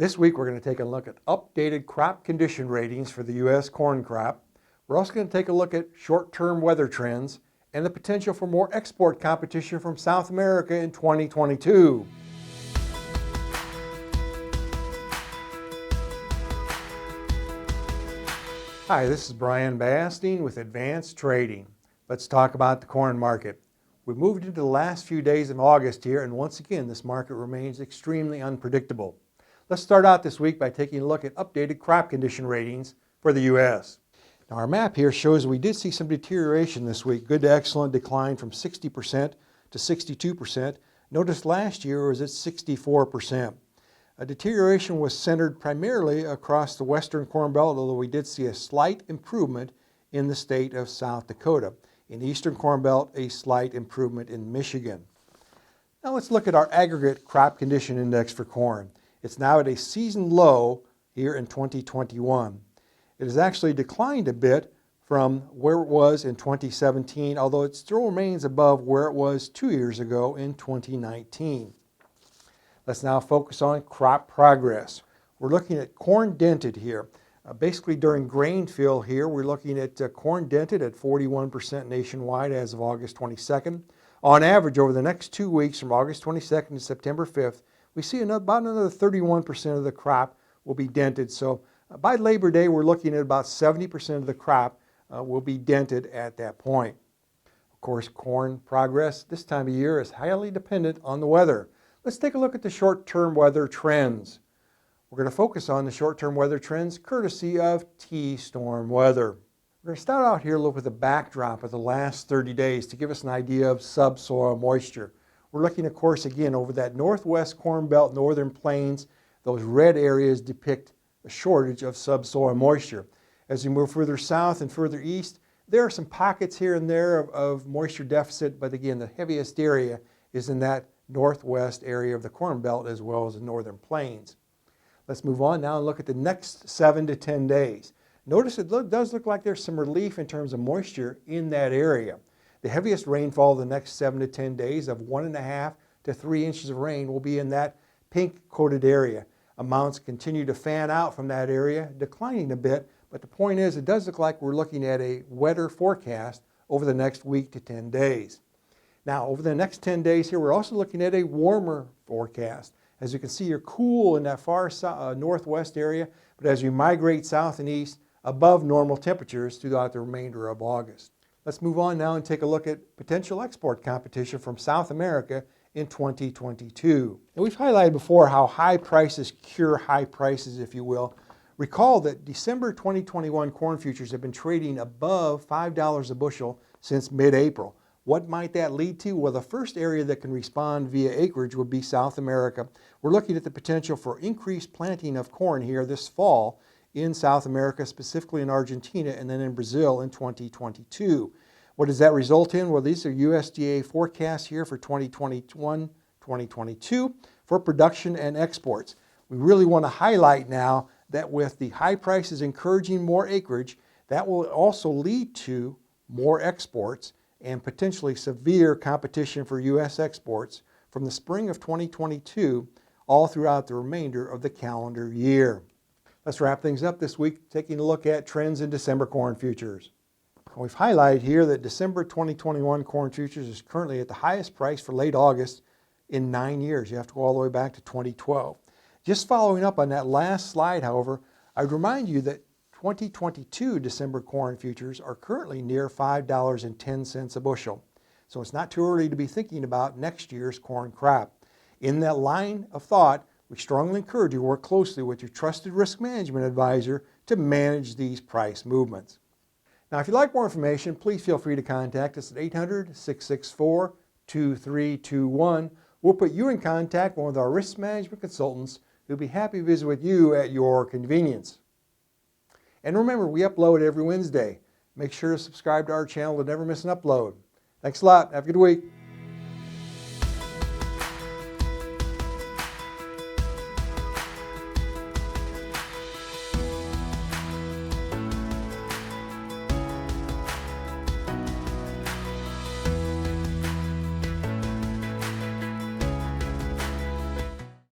This week we're going to take a look at updated crop condition ratings for the U.S. corn crop. We're also going to take a look at short-term weather trends and the potential for more export competition from South America in 2022. Hi, this is Brian Basting with Advanced Trading. Let's talk about the corn market. We moved into the last few days of August here, and once again this market remains extremely unpredictable. Let's start out this week by taking a look at updated crop condition ratings for the U.S. Now our map here shows we did see some deterioration this week. Good to excellent decline from 60% to 62%. Notice last year it was at 64%. A deterioration was centered primarily across the western Corn Belt, although we did see a slight improvement in the state of South Dakota. In the eastern Corn Belt, a slight improvement in Michigan. Now let's look at our aggregate crop condition index for corn. It's now at a season low here in 2021. It has actually declined a bit from where it was in 2017, although it still remains above where it was 2 years ago in 2019. Let's now focus on crop progress. We're looking at corn dented here. Basically during grain fill here, we're looking at corn dented at 41% nationwide as of August 22nd. On average, over the next 2 weeks from August 22nd to September 5th, we see about another 31% of the crop will be dented. So by Labor Day, we're looking at about 70% of the crop will be dented at that point. Of course, corn progress this time of year is highly dependent on the weather. Let's take a look at the short-term weather trends. We're going to focus on the short-term weather trends courtesy of T-storm weather. We're going to start out here with a backdrop of the last 30 days to give us an idea of subsoil moisture. We're looking, of course, again over that northwest Corn Belt, northern plains. Those red areas depict a shortage of subsoil moisture. As we move further south and further east, there are some pockets here and there of moisture deficit, but again, the heaviest area is in that northwest area of the Corn Belt as well as the northern plains. Let's move on now and look at the next 7 to 10 days. Notice it does look like there's some relief in terms of moisture in that area. The heaviest rainfall the next 7 to 10 days of 1.5 to 3 inches of rain will be in that pink coated area. Amounts continue to fan out from that area, declining a bit, but the point is it does look like we're looking at a wetter forecast over the next week to 10 days. Now over the next 10 days here, we're also looking at a warmer forecast. As you can see, you're cool in that far northwest area, but as you migrate south and east, above normal temperatures throughout the remainder of August. Let's move on now and take a look at potential export competition from South America in 2022. And we've highlighted before how high prices cure high prices, if you will. Recall that December 2021 corn futures have been trading above $5 a bushel since mid-April. What might that lead to? Well, the first area that can respond via acreage would be South America. We're looking at the potential for increased planting of corn here this fall in South America, specifically in Argentina and then in Brazil in 2022. What does that result in? Well, these are USDA forecasts here for 2021, 2022 for production and exports. We really want to highlight now that with the high prices encouraging more acreage, that will also lead to more exports and potentially severe competition for U.S. exports from the spring of 2022 all throughout the remainder of the calendar year. Let's wrap things up this week taking a look at trends in December corn futures. We've highlighted here that December 2021 corn futures is currently at the highest price for late August in 9 years. You have to go all the way back to 2012. Just following up on that last slide, however, I'd remind you that 2022 December corn futures are currently near $5.10 a bushel. So it's not too early to be thinking about next year's corn crop. In that line of thought, we strongly encourage you to work closely with your trusted risk management advisor to manage these price movements. Now, if you'd like more information, please feel free to contact us at 800-664-2321. We'll put you in contact with one of our risk management consultants who'll be happy to visit with you at your convenience. And remember, we upload every Wednesday. Make sure to subscribe to our channel to never miss an upload. Thanks a lot. Have a good week.